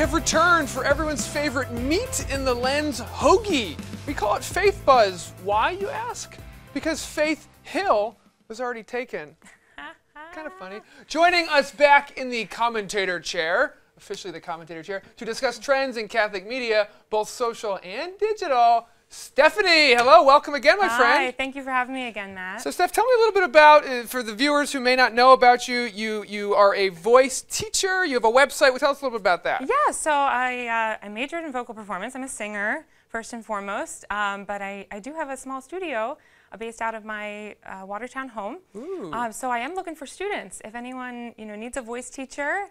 have returned for everyone's favorite meat in the lens hoagie. We call it Faith Buzz. Why, you ask? Because Faith Hill was already taken. Kind of funny. Joining us back in the commentator chair, officially the commentator chair, to discuss trends in Catholic media, both social and digital, Stephanie. Hello, welcome again, my friend. Hi, thank you for having me again, Matt. So, Steph, tell me a little bit about, for the viewers who may not know about you, you are a voice teacher, you have a website. Well, tell us a little bit about that. Yeah, so I majored in vocal performance. I'm a singer, first and foremost, but I do have a small studio based out of my Watertown home. So I am looking for students. If anyone needs a voice teacher,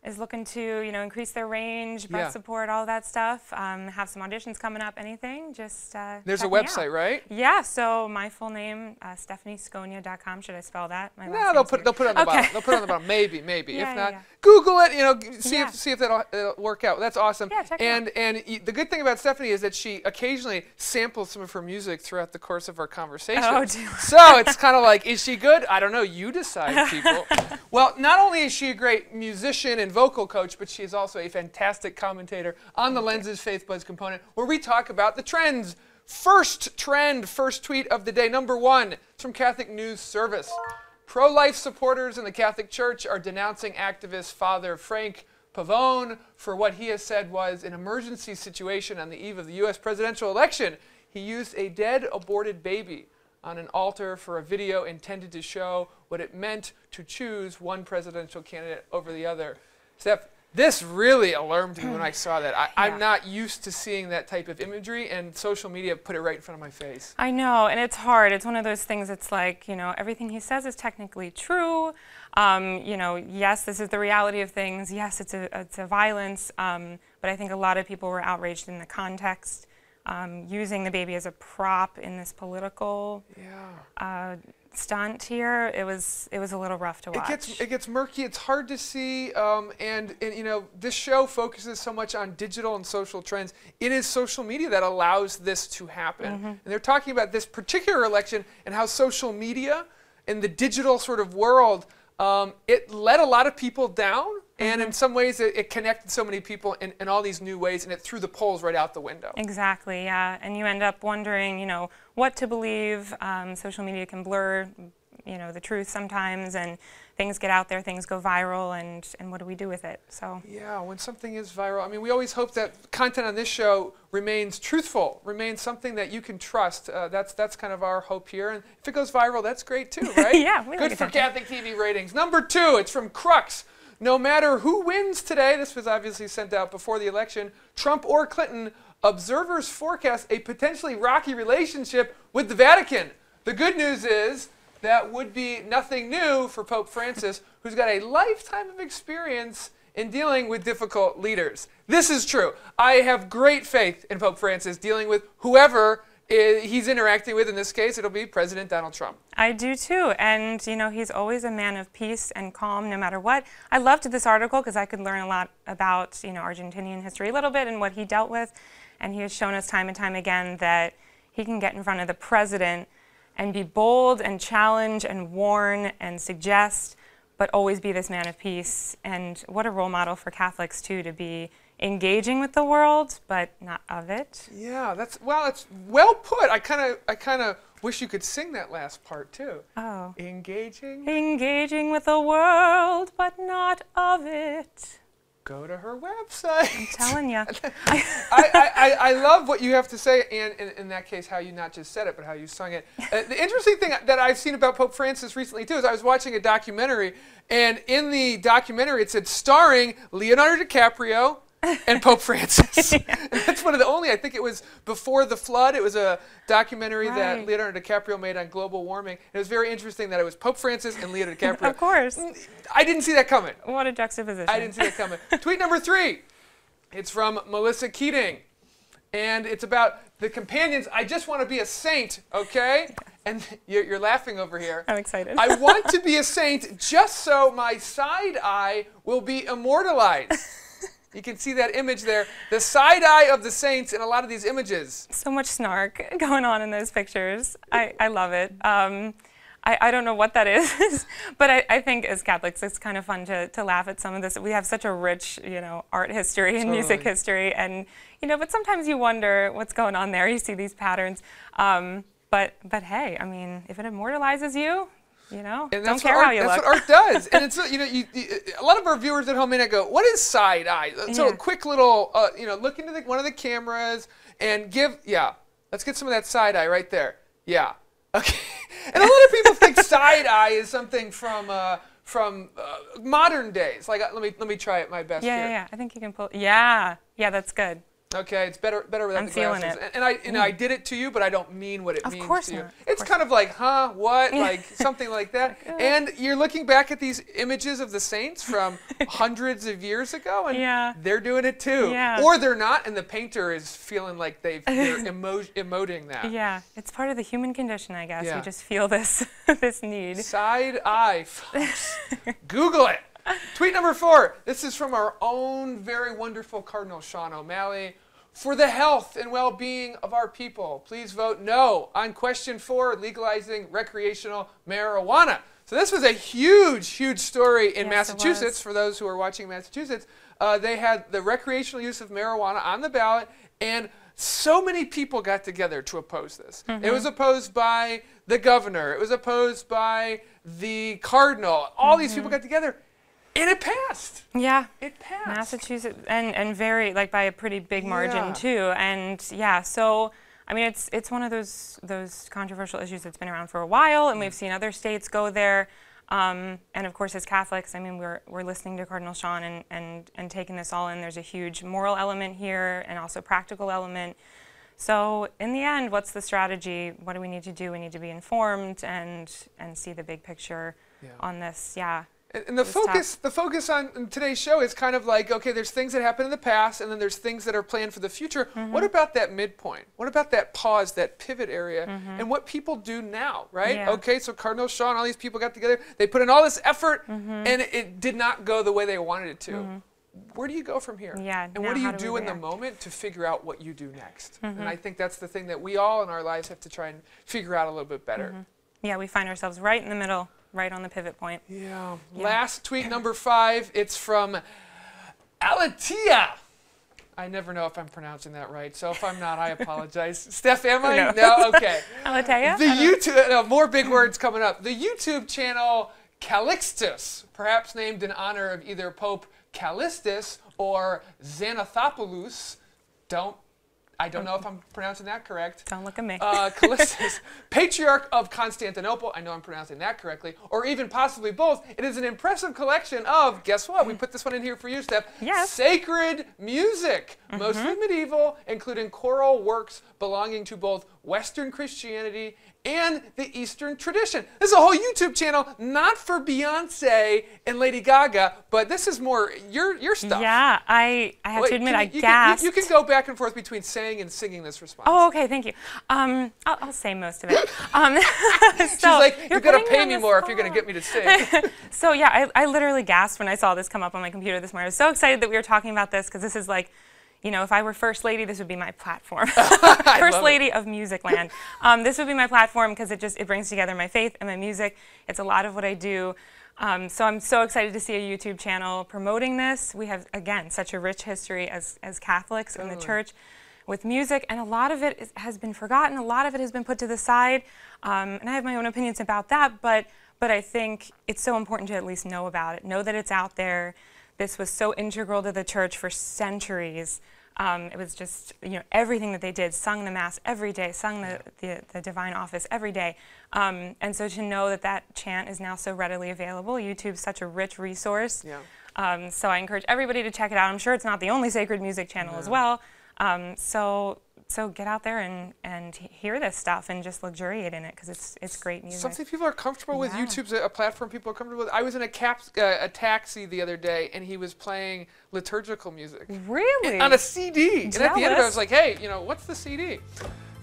is looking to increase their range, breath support, all that stuff, have some auditions coming up, anything, just There's a check me website, out. right? Yeah, so my full name, StephanieScogna.com. Should I spell that? My No, last they'll put it on the Okay. bottom. They'll put it on the bottom. Maybe. Yeah, If not, yeah. Google it. See if that'll work out. That's awesome. Yeah, check it out. And the good thing about Stephanie is that she occasionally samples some of her music throughout the course of our conversation. Oh, do So it's kind of like, is she good? I don't know. You decide, people. Well, not only is she a great musician and vocal coach, but she is also a fantastic commentator on the Lenses Faith Buzz component, where we talk about the trends. First trend, first tweet of the day, number 1. It's from Catholic News Service. Pro-life supporters in the Catholic Church are denouncing activist Father Pavone for what he has said was an emergency situation on the eve of the U.S. presidential election. He used a dead, aborted baby on an altar for a video intended to show what it meant to choose one presidential candidate over the other. Steph, this really alarmed me when I saw that. I'm not used to seeing that type of imagery, and social media put it right in front of my face. I know, and it's hard. It's one of those things, it's like, everything he says is technically true. Yes, this is the reality of things. Yes, it's a violence, but I think a lot of people were outraged in the context, using the baby as a prop in this political stunt here. It was a little rough to watch. It gets murky. It's hard to see, and this show focuses so much on digital and social trends. It is social media that allows this to happen. And they're talking about this particular election and how social media and the digital sort of world, it let a lot of people down, and in some ways it connected so many people in all these new ways, and it threw the polls right out the window. Exactly, yeah, and you end up wondering, what to believe. Social media can blur, the truth sometimes, and things get out there, things go viral, and what do we do with it? So yeah, when something is viral, I mean, we always hope that content on this show remains truthful, remains something that you can trust. That's kind of our hope here, and if it goes viral, that's great too, right? Yeah, we good for Catholic TV ratings. Number 2, it's from Crux. No matter who wins today, this was obviously sent out before the election, Trump or Clinton, observers forecast a potentially rocky relationship with the Vatican. The good news is that would be nothing new for Pope Francis, who's got a lifetime of experience in dealing with difficult leaders. This is true. I have great faith in Pope Francis dealing with whoever he's interacting with. In this case, it'll be President Donald Trump. I do too, and he's always a man of peace and calm no matter what. I loved this article because I could learn a lot about Argentinian history a little bit and what he dealt with, and he has shown us time and time again that he can get in front of the president and be bold and challenge and warn and suggest, but always be this man of peace. And what a role model for Catholics too, to be engaging with the world, but not of it. Yeah, it's well put. I kind of wish you could sing that last part too. Oh. Engaging with the world, but not of it. Go to her website. I'm telling you. I love what you have to say, and in that case, how you not just said it, but how you sung it. The interesting thing that I've seen about Pope Francis recently, too, is I was watching a documentary, and in the documentary, it said starring Leonardo DiCaprio and Pope Francis. And that's one of the only, I think it was before the flood. It was a documentary that Leonardo DiCaprio made on global warming. And it was very interesting that it was Pope Francis and Leonardo DiCaprio. Of course. I didn't see that coming. What a juxtaposition. I didn't see that coming. Tweet number 3. It's from Melissa Keating. And it's about the companions. I just want to be a saint, okay? And you're laughing over here. I'm excited. I want to be a saint just so my side eye will be immortalized. You can see that image there. The side eye of the saints in a lot of these images. So much snark going on in those pictures. I love it. I don't know what that is, but I think as Catholics it's kind of fun to laugh at some of this. We have such a rich, art history and music history, and but sometimes you wonder what's going on there. You see these patterns, but hey, I mean, if it immortalizes you, and don't care how you look. That's what art does. And it's a lot of our viewers at home may not go, what is side eye? So a quick little look into one of the cameras and let's get some of that side eye right there. Yeah. Okay. And a lot of people think side eye is something from modern days. Like let me try it my best here. Yeah. I think you can pull. Yeah, that's good. Okay, it's better without I'm the glasses. feeling it. And I did it to you, but I don't mean what it means to you. Not. It's kind of like, huh, what, like something like that. And you're looking back at these images of the saints from hundreds of years ago, and they're doing it too. Yeah. Or they're not, and the painter is feeling like they're emoting that. Yeah, it's part of the human condition, I guess. We just feel this this need. Side eye, folks. Google it. Tweet number 4. This is from our own very wonderful Cardinal Sean O'Malley. For the health and well-being of our people, please vote no on question 4, legalizing recreational marijuana. So this was a huge story in Massachusetts. For those who are watching Massachusetts, they had the recreational use of marijuana on the ballot, and so many people got together to oppose this. It was opposed by the governor. It was opposed by the cardinal. All these people got together. And it passed. Yeah. It passed. Massachusetts, and very, by a pretty big margin too. And so, I mean, it's one of those controversial issues that's been around for a while, and we've seen other states go there. And of course, as Catholics, I mean, we're listening to Cardinal Sean and taking this all in. There's a huge moral element here, and also practical element. So in the end, what's the strategy? What do we need to do? We need to be informed and see the big picture on this. Yeah. And the focus on today's show is kind of like, okay, there's things that happened in the past, and then there's things that are planned for the future. What about that midpoint? What about that pause, that pivot area, and what people do now, right? Yeah. Okay, so Cardinal Sean, all these people got together, they put in all this effort, and it did not go the way they wanted it to. Where do you go from here? Yeah, and what do you do in the moment to figure out what you do next? And I think that's the thing that we all in our lives have to try and figure out a little bit better. Yeah, we find ourselves right in the middle. Right on the pivot point. Yeah. Last tweet, number 5. It's from Alatia. I never know if I'm pronouncing that right, so if I'm not, I apologize. Steph, am I? No? Okay. Alatia? The YouTube, more big words coming up. The YouTube channel Calixtus, perhaps named in honor of either Pope Callistus or Xanathopoulos. I don't know if I'm pronouncing that correct. Don't look at me. Callistus, Patriarch of Constantinople, I know I'm pronouncing that correctly, or even possibly both. It is an impressive collection of, guess what? We put this one in here for you, Steph. Yes. Sacred music, mostly medieval, including choral works belonging to both Western Christianity and the Eastern tradition. This is a whole YouTube channel, not for Beyonce and Lady Gaga, but this is more your stuff. Yeah, I have to admit, I gasped. You can go back and forth between saying and singing this response. Oh, okay, thank you. I'll say most of it. She's like, you're going to pay me more if you're going to get me to sing. So yeah, I literally gasped when I saw this come up on my computer this morning. I was so excited that we were talking about this, because this is like, if I were First Lady, this would be my platform. First Lady of Music Land. This would be my platform, because it brings together my faith and my music. It's a lot of what I do. So I'm so excited to see a YouTube channel promoting this. We have, again, such a rich history as Catholics in the church with music, and a lot of it has been forgotten. A lot of it has been put to the side. And I have my own opinions about that, but I think it's so important to at least know about it, know that it's out there. This was so integral to the church for centuries. It was just, everything that they did, sung the Mass every day, sung the Divine Office every day. And so to know that chant is now so readily available, YouTube's such a rich resource. Yeah. So I encourage everybody to check it out. I'm sure it's not the only sacred music channel as well. So get out there and hear this stuff and just luxuriate in it, because it's great music. Something people are comfortable with. YouTube's a platform people are comfortable with. I was in a taxi the other day, and he was playing liturgical music. Really? On a CD. Jealous. And at the end of it, I was like, hey, what's the CD?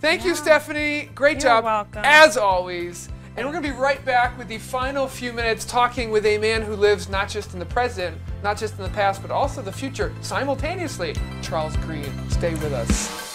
Thank you, Stephanie. Great You're job. welcome. As always. And we're going to be right back with the final few minutes talking with a man who lives not just in the present, not just in the past, but also the future simultaneously. Charles Green. Stay with us.